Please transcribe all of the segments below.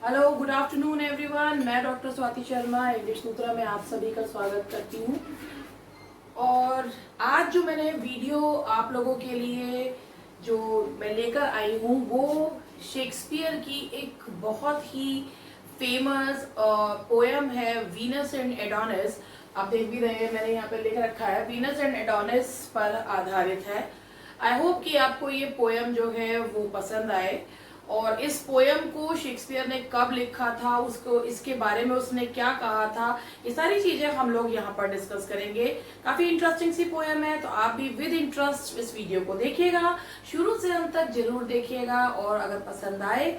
Hello, good afternoon everyone. मैं doctor Swati Sharma English सूत्रा में आप सभी का स्वागत करती हूँ। और आज जो मैंने वीडियो आप लोगों के लिए जो मैं लेकर आई हूँ वो शेक्सपियर की एक बहुत ही फेमस पोएम है, वीनस एंड एडोनिस। आप देख भी रहे हैं, मैंने यहाँ पे लिख रखा है, वीनस एंड एडोनिस पर आधारित है। आई होप कि आपको ये पोएम जो है वो पसंद आए। और इस पोयम को शेक्सपियर ने कब लिखा था, उसको इसके बारे में उसने क्या कहा था, ये सारी चीजें हम लोग यहाँ पर डिस्कस करेंगे। काफी इंटरेस्टिंग सी पोयम है, तो आप भी विद इंटरेस्ट इस वीडियो को देखिएगा, शुरू से अंत तक जरूर देखिएगा। और अगर पसंद आए,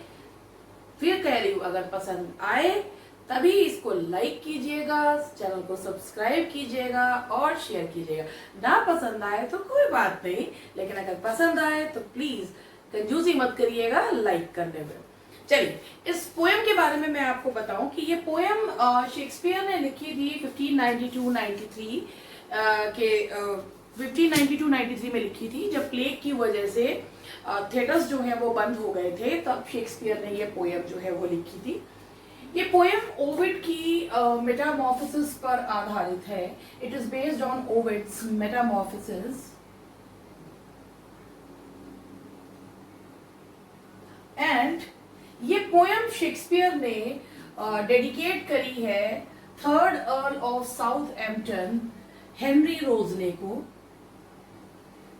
फिर कह रही हूँ, अगर पसंद आए तभी इसको लाइक कीजिएगा, चैनल को सब्सक्राइब कीजिएगा और शेयर कीजिएगा। ना पसंद आए तो कोई बात नहीं, लेकिन अगर पसंद आए तो प्लीज कंजूसी मत करिएगा लाइक करने में। चलिए, इस पोएम के बारे में मैं आपको बताऊं कि ये पोएम शेक्सपियर ने लिखी थी 1592-93 के 1592-93 में लिखी थी, जब प्लेग की वजह से थिएटर्स जो है वो बंद हो गए थे। तब शेक्सपियर ने ये पोएम जो है वो लिखी थी। ये पोएम ओविड की मेटामॉर्फोसिस पर आधारित है। It is based on Ovid's metamorphosis. And ये पोएम शेक्सपियर ने डेडिकेट करी है third earl of Southampton Henry Wriothesley को,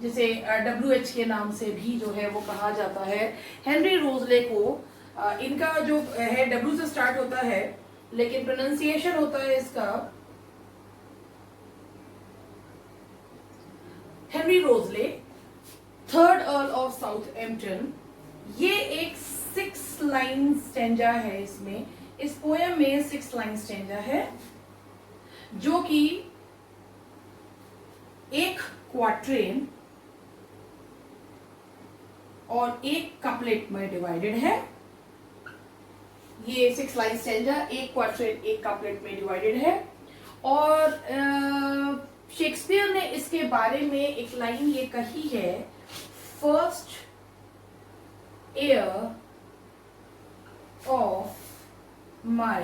जिसे WH के नाम से भी जो है वो कहा जाता है। हेनरी रोजले को इनका जो है W से स्टार्ट होता है, लेकिन प्रोनाउंसिएशन होता है इसका Henry Wriothesley, third earl of Southampton. ये एक 6 लाइन स्टेंजा है। इसमें इस पोएम में 6 लाइन स्टेंजा है, जो कि एक क्वाट्रेन और एक कपलेट में डिवाइडेड है। ये 6 लाइन स्टेंजा एक क्वाट्रेन एक कपलेट में डिवाइडेड है। और शेक्सपियर ने इसके बारे में एक लाइन ये कही है, first year of my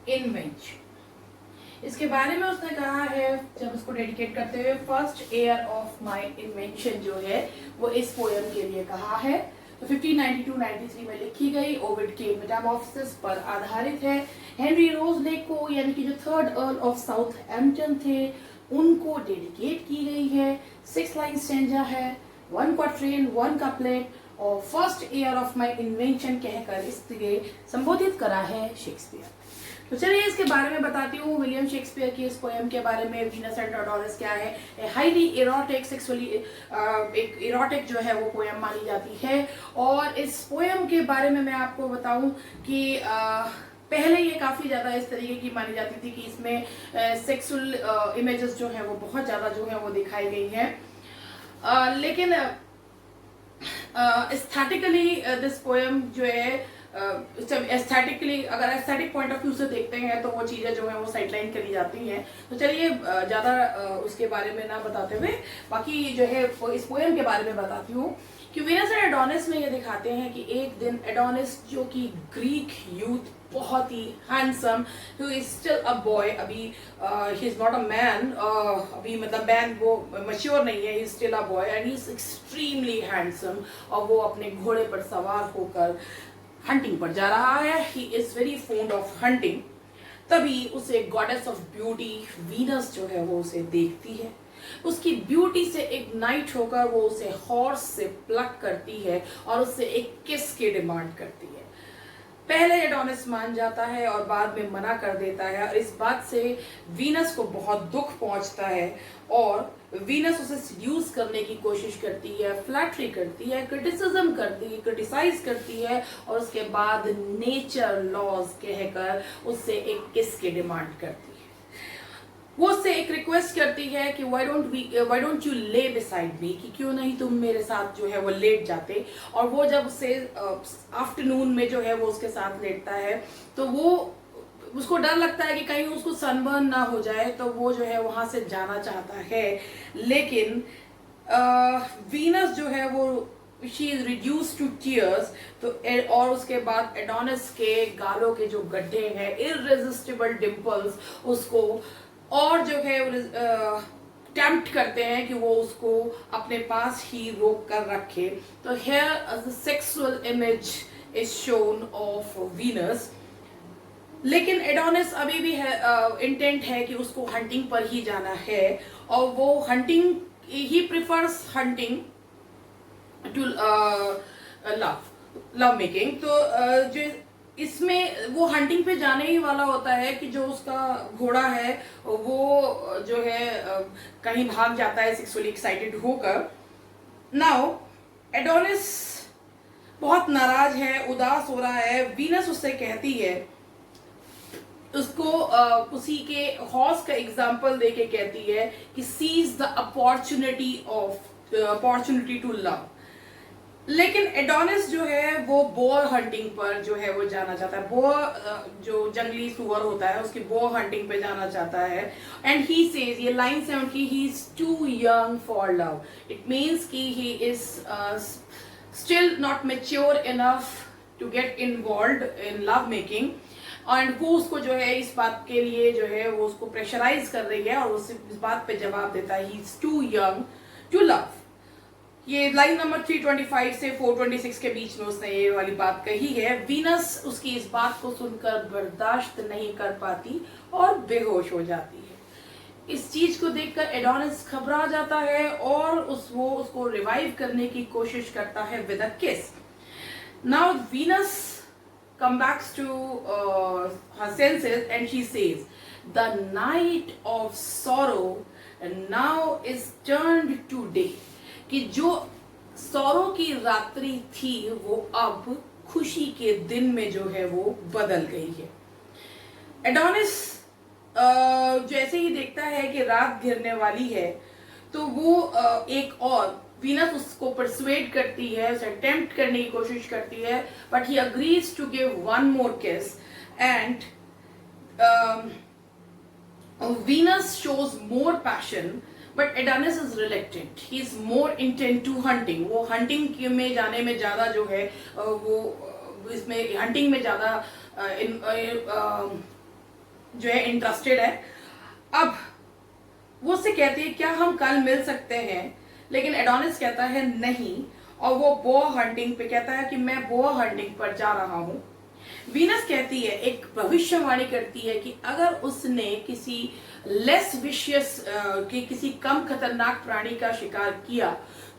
invention। इसके बारे में उसने कहा है, जब उसको डेडिकेट करते हुए, first year of my invention जो है वो इस पोएम के लिए कहा है। तो 1592-93 में लिखी गई, ओविड के मेटामॉर्फोसिस पर आधारित है। हेनरी रोजले को, यानी कि जो थर्ड अर्ल ऑफ साउथहैम्पटन थे, उनको डेडिकेट की गई है। 6 लाइन स्टेंजा है, 1 क्वाट्रेन 1 कपलेट और first year of my invention कहकर इसलिए संबोधित करा है शेक्सपियर। तो चलिए इसके बारे में बताती हूँ, विलियम शेक्सपियर की इस पोएम के बारे में। वीनस एंड एडोनिस क्या है? हाईली इरोटिक, सेक्सुअली एक इरोटिक जो है वो पोएम मानी जाती है। और इस पोएम के बारे में मैं आपको बताऊं कि पहले ये काफी ज्यादा इस तरीके की मानी जाती थी कि इसमें सेक्सुअल इमेजेस जो है वो बहुत ज्यादा जो है वो दिखाई गई है। लेकिन एस्थेटिकली दिस पोएम जो है, एस्थेटिकली अगर एस्थेटिक पॉइंट ऑफ व्यू से देखते हैं तो वो चीजें जो है वो साइडलाइन करी जाती हैं। तो चलिए ज्यादा उसके बारे में ना बताते हुए बाकी जो है इस पोएम के बारे में बताती हूँ कि वीनस एंड एडोनिस में ये दिखाते हैं कि एक दिन एडोनिस, जो कि ग्रीक यूथ, बहुत ही handsome, who is still a boy, अभी ही इज नॉट अ मैन, अभी मतलब मैन वो मैच्योर नहीं है, he is still a boy and he is extremely handsome. और वो अपने घोड़े पर सवार होकर हंटिंग पर जा रहा है। He is very found of hunting. तभी उसे गॉडेस ऑफ ब्यूटी वीनस जो है वो उसे देखती है। उसकी ब्यूटी से इग्नाइट होकर वो उसे हॉर्स से प्लक करती है और उससे एक किस की डिमांड करती है। पहले एडोनिस मान जाता है और बाद में मना कर देता है, और इस बात से वीनस को बहुत दुख पहुंचता है और वीनस उसे सीड्यूस करने की कोशिश करती है, फ्लैटरी करती है, क्रिटिसिज्म करती है, क्रिटिसाइज करती है, और उसके बाद नेचर लॉज कहकर उससे एक किस की डिमांड करती है। वो उससे एक रिक्वेस्ट करती है कि व्हाई डोंट यू ले बिसाइड मी, कि क्यों नहीं तुम मेरे साथ जो है वो लेट जाते। और वो जब उसे आफ्टरनून में जो है वो उसके साथ लेटता है, तो वो उसको डर लगता है कि कहीं उसको सनबर्न ना हो जाए, तो वो जो है वहां से जाना चाहता है। लेकिन वीनस जो है वो she is reduce to tears, तो और उसके बाद एडोनिस के गालों के जो गड्ढे हैं, इररेजिस्टिबल डिंपल्स, उसको और जो है टेम्प्ट करते हैं कि वो उसको अपने पास ही रोक कर रखे। तो here sexual image is shown of Venus. लेकिन एडोनिस अभी भी है इंटेंट है कि उसको हंटिंग पर ही जाना है, और वो हंटिंग ही prefers hunting to love making. तो जो इसमें वो हंटिंग पे जाने ही वाला होता है कि जो उसका घोड़ा है वो जो है कहीं भाग जाता है सेक्सुअली एक्साइटेड होकर। नाउ एडोनिस बहुत नाराज है, उदास हो रहा है। वीनस उससे कहती है, उसको उसी के हॉर्स का एग्जाम्पल देके कहती है कि seize the opportunity to love. लेकिन एडोनिस जो है वो बोअर हंटिंग पर जो है वो जाना चाहता है। बोअर जो जंगली सुअर होता है उसकी बोअर हंटिंग पे जाना चाहता है। एंड ही सेज, ये line 70, he is too young for love. It means कि he is still not mature enough to get involve in love making. And वो उसको जो है इस बात के लिए जो है वो उसको प्रेशराइज कर रही है, और उसे इस बात पे जवाब देता है, he is too young to love. ये लाइन नंबर 325 से 426 के बीच में उसने ये वाली बात कही है। वीनस उसकी इस बात को सुनकर बर्दाश्त नहीं कर पाती और बेहोश हो जाती है। इस चीज को देखकर एडोनिस घबरा जाता है और वो उसको रिवाइव करने की कोशिश करता है विद अ किस। Now Venus comes back to her senses and she says, the night of sorrow now is turned to day। कि जो सौरों की रात्रि थी वो अब खुशी के दिन में जो है वो बदल गई है। एडोनिस जैसे ही देखता है कि रात घिरने वाली है तो वो एक और वीनस उसको परसुएड करती है, उसे अटेम्प्ट करने की कोशिश करती है, but he agrees to give one more kiss and Venus shows more passion, but Adonis is reluctant, he is more intent to hunting. वो हंटिंग में जाने में ज्यादा जो है वो इसमें हंटिंग में ज्यादा जो है इंटरेस्टेड है। अब वो उससे कहती है, क्या हम कल मिल सकते हैं? लेकिन एडोनिस कहता है नहीं, और वो बोअर हंटिंग पे कहता है कि मैं बोअर हंटिंग पर जा रहा हूं। वीनस कहती है, एक भविष्यवाणी करती है कि अगर उसने किसी लेस विशियस किसी कम खतरनाक प्राणी का शिकार किया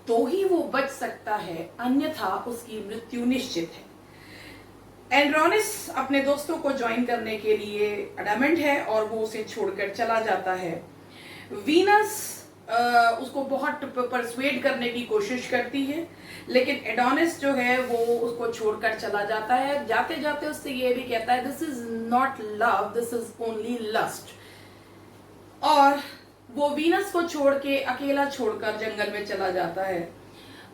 तो ही वो बच सकता है, अन्यथा उसकी मृत्यु निश्चित है। एडोनिस अपने दोस्तों को ज्वाइन करने के लिए अडमेंट है और वो उसे छोड़कर चला जाता है। वीनस उसको बहुत परसुएड करने की कोशिश करती है, लेकिन एडोनिस जो है वो उसको छोड़कर चला जाता है। जाते जाते उससे ये भी कहता है, this is not love, this is only lust. और वो वीनस को छोड़ के अकेला छोड़कर जंगल में चला जाता है।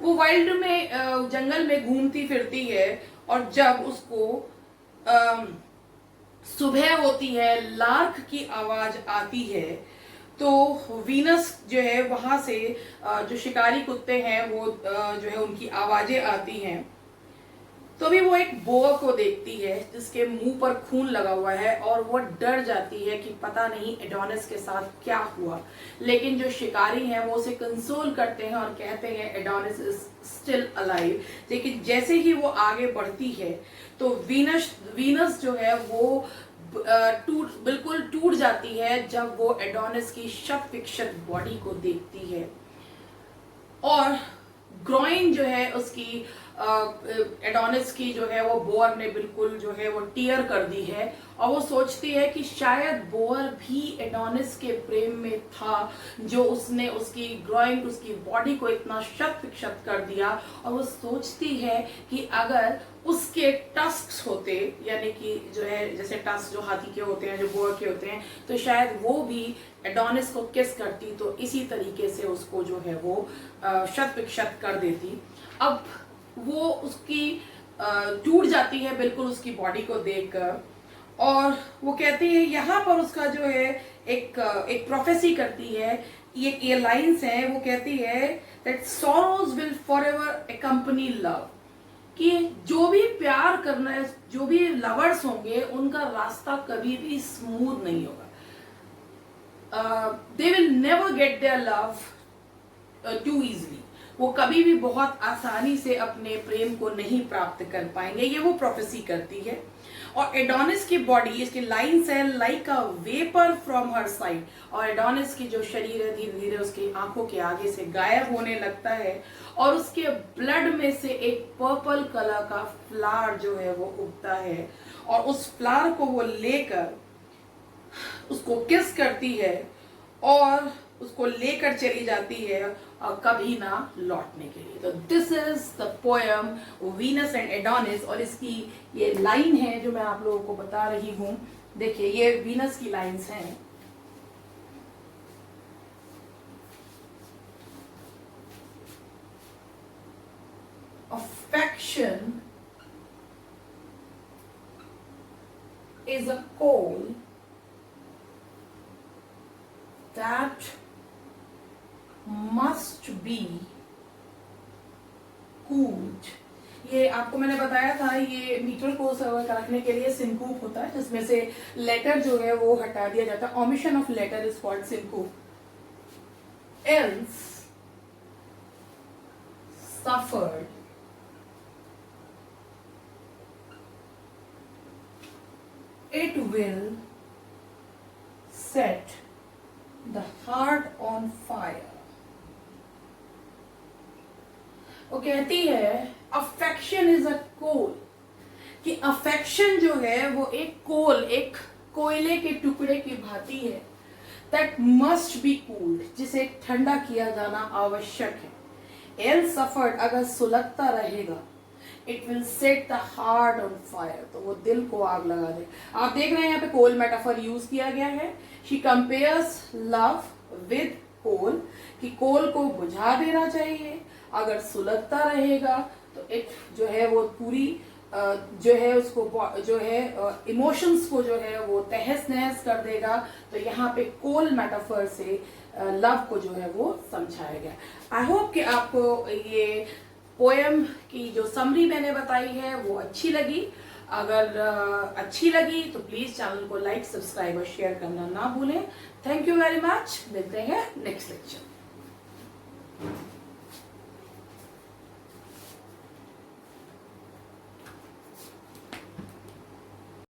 वो वाइल्ड में जंगल में घूमती फिरती है, और जब उसको सुबह होती है, लार्क की आवाज आती है, तो वीनस जो है वहां से जो शिकारी कुत्ते हैं वो जो है उनकी आवाजें आती हैं। तो भी वो एक बोआ को देखती है जिसके मुंह पर खून लगा हुआ है, और वो डर जाती है कि पता नहीं एडोनिस के साथ क्या हुआ। लेकिन जो शिकारी हैं वो उसे कंसोल करते हैं और कहते हैं एडोनिस इज स्टिल अलाइव। लेकिन जैसे ही वो आगे बढ़ती है तो वीनस जो है वो बिल्कुल टूट जाती है जब वो एडोनिस की शत विक्षत बॉडी को देखती है, और ग्रोइन जो है उसकी एडोनिस की जो है वो बोअर ने बिल्कुल जो है वो टीयर कर दी है, और वो सोचती है कि शायद बोअर भी एडोनिस के प्रेम में था, जो उसने उसकी ग्रोइन उसकी बॉडी को इतना शत विक्षत कर दिया। और वो सोचती है कि अगर उसके टस्क्स होते, यानी कि जो है जैसे टस्क जो हाथी के होते हैं, जो बोअर के होते हैं, तो शायद वो भी एडोनिस को किस करती, तो इसी तरीके से उसको जो है वो शत विक्षत कर देती। अब वो उसकी टूट जाती है बिल्कुल उसकी बॉडी को देखकर, और वो कहती है, यहाँ पर उसका जो है एक प्रोफेसी करती है ये लाइंस हैं, वो कहती है that sorrows will forever accompany love, कि जो भी प्यार करना है, जो भी लवर्स होंगे, उनका रास्ता कभी भी स्मूथ नहीं होगा. They will never get their love too easily. वो कभी भी बहुत आसानी से अपने प्रेम को नहीं प्राप्त कर पाएंगे, ये वो प्रोफेसी करती है. और एडोनिस की बॉडी, इसकी लाइन्स है like a vapour from her side. और एडोनिस की जो शरीर है धीरे धीरे उसकी आंखों के आगे से गायब होने लगता है, और उसके ब्लड में से एक पर्पल कलर का फ्लावर जो है वो उगता है, और उस फ्लावर को वो लेकर उसको किस करती है और उसको लेकर चली जाती है, और कभी ना लौटने के लिए. तो this is the poem Venus and Adonis. और इसकी ये लाइन है जो मैं आप लोगों को बता रही हूं. देखिए, ये वीनस की लाइंस हैं. Affection is a coal that must be cooled. ये आपको मैंने बताया था, ये मीटर को रखने के लिए सिंकूप होता है, जिसमें से लेटर जो है वो हटा दिया जाता है. Omission of letter is called syncope. Else suffered it will set the heart on fire. वो कहती है अफेक्शन इज अ कोल, कि अफेक्शन जो है वो एक कोल, एक कोयले के टुकड़े की भांति है. दैट मस्ट बी कूल्ड, जिसे ठंडा किया जाना आवश्यक है. एल सफर्ड, अगर सुलगता रहेगा, it will set the heart on fire, तो वो दिल को आग लगा दे. आप देख रहे हैं यहाँ पे कोल मेटाफर यूज किया गया है. शी कंपेयर्स लव विद कोल, कि कोल को बुझा देना चाहिए, अगर सुलगता रहेगा तो इट जो है वो पूरी जो है उसको जो है इमोशंस को जो है वो तहस नहस कर देगा. तो यहाँ पे कोल मेटाफर से लव को जो है वो समझाया गया. आई होप कि आपको ये पोएम की जो समरी मैंने बताई है वो अच्छी लगी. अगर अच्छी लगी तो प्लीज चैनल को लाइक, सब्सक्राइब और शेयर करना ना भूलें. Thank you very much. मिलते हैं नेक्स्ट लेक्चर.